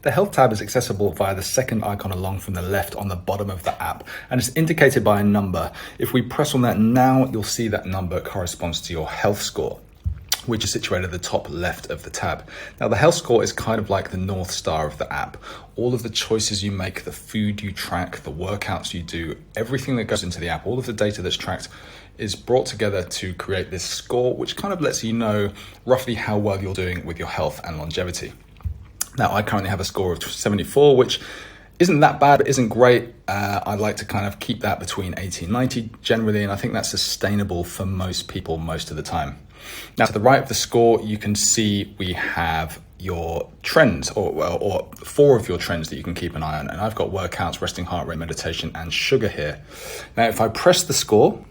The Health tab is accessible via the second icon along from the left on the bottom of the app, and it's indicated by a number. If we press on that now, you'll see that number corresponds to your health score, which is situated at the top left of the tab. Now, the health score is kind of like the North Star of the app. All of the choices you make, the food you track, the workouts you do, everything that goes into the app, all of the data that's tracked is brought together to create this score, which kind of lets you know roughly how well you're doing with your health and longevity. Now, I currently have a score of 74, which isn't that bad, but isn't great. I'd like to kind of keep that between 80 and 90 generally, and I think that's sustainable for most people most of the time. Now, to the right of the score, you can see we have your trends, or 4 of your trends that you can keep an eye on. And I've got workouts, resting heart rate, meditation, and sugar here. Now, if I press the score,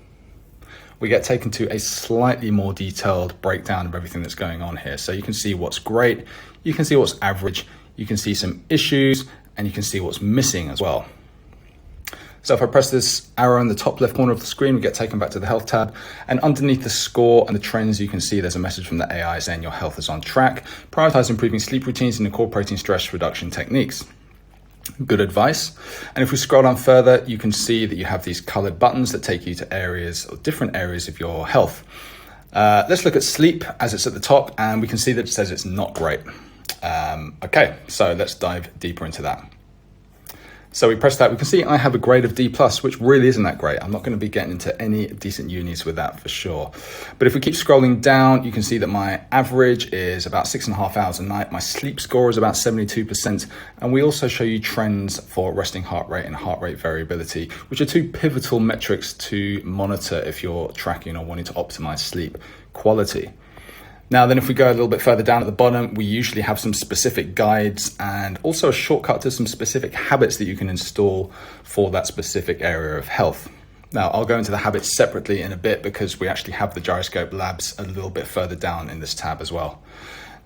we get taken to a slightly more detailed breakdown of everything that's going on here. So you can see what's great, you can see what's average, you can see some issues, and you can see what's missing as well. So if I press this arrow in the top left corner of the screen, we get taken back to the Health tab. And underneath the score and the trends, you can see there's a message from the AI saying your health is on track. Prioritize improving sleep routines and incorporating stress reduction techniques. Good advice. And if we scroll down further, you can see that you have these colored buttons that take you to areas or different areas of your health. Let's look at sleep as it's at the top, and we can see that it says it's not great. Okay, so let's dive deeper into that. So we press that, we can see I have a grade of D+, which really isn't that great. I'm not going to be getting into any decent unis with that for sure. But if we keep scrolling down, you can see that my average is about 6.5 hours a night. My sleep score is about 72%. And we also show you trends for resting heart rate and heart rate variability, which are 2 pivotal metrics to monitor if you're tracking or wanting to optimize sleep quality. Now, then if we go a little bit further down at the bottom, we usually have some specific guides and also a shortcut to some specific habits that you can install for that specific area of health. Now, I'll go into the habits separately in a bit because we actually have the Gyroscope Labs a little bit further down in this tab as well.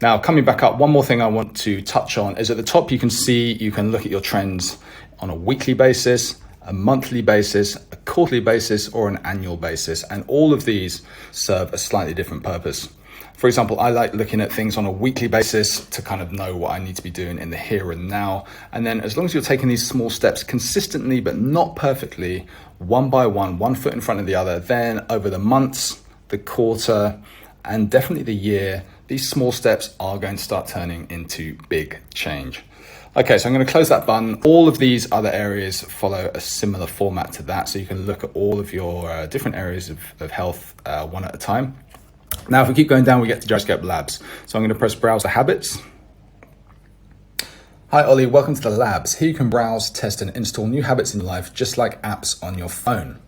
Now, coming back up, one more thing I want to touch on is at the top, you can see you can look at your trends on a weekly basis, a monthly basis, a quarterly basis, or an annual basis. And all of these serve a slightly different purpose. For example, I like looking at things on a weekly basis to kind of know what I need to be doing in the here and now. And then as long as you're taking these small steps consistently, but not perfectly, one by one foot in front of the other, then over the months, the quarter, and definitely the year, these small steps are going to start turning into big change. Okay, so I'm going to close that button. All of these other areas follow a similar format to that. So you can look at all of your different areas of health one at a time. Now, if we keep going down, we get to Gyroscope Labs. So I'm going to press Browse the Habits. Hi, Ollie. Welcome to the Labs. Here you can browse, test, and install new habits in your life, just like apps on your phone.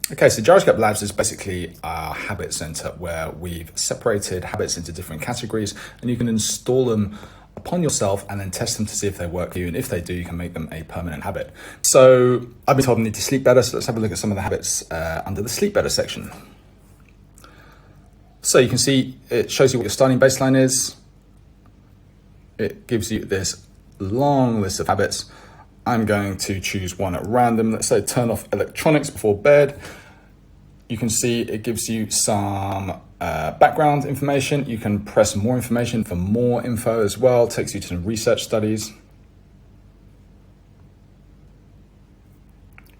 Okay, so Gyroscope Labs is basically our habit center where we've separated habits into different categories, and you can install them upon yourself and then test them to see if they work for you. And if they do, you can make them a permanent habit. So I've been told I need to sleep better. So let's have a look at some of the habits under the sleep better section. So you can see it shows you what your starting baseline is. It gives you this long list of habits. I'm going to choose one at random. Let's say turn off electronics before bed. You can see it gives you some background information. You can press more information for more info as well. It takes you to some research studies.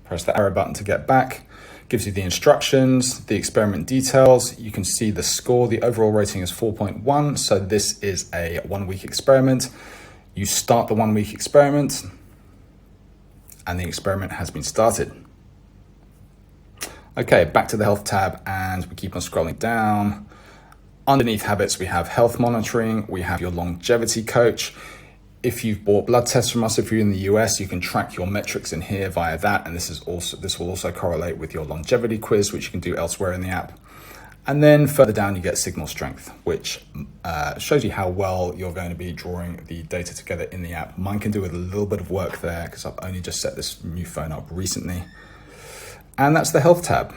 Press the arrow button to get back. Gives you the instructions, the experiment details. You can see the score. The overall rating is 4.1. So this is a 1-week experiment. You start the 1-week experiment and the experiment has been started. Okay, back to the Health tab and we keep on scrolling down. Underneath habits, we have health monitoring. We have your longevity coach. If you've bought blood tests from us, if you're in the US, you can track your metrics in here via that. And this will also correlate with your longevity quiz, which you can do elsewhere in the app. And then further down, you get signal strength, which shows you how well you're going to be drawing the data together in the app. Mine can do with a little bit of work there because I've only just set this new phone up recently. And that's the Health tab.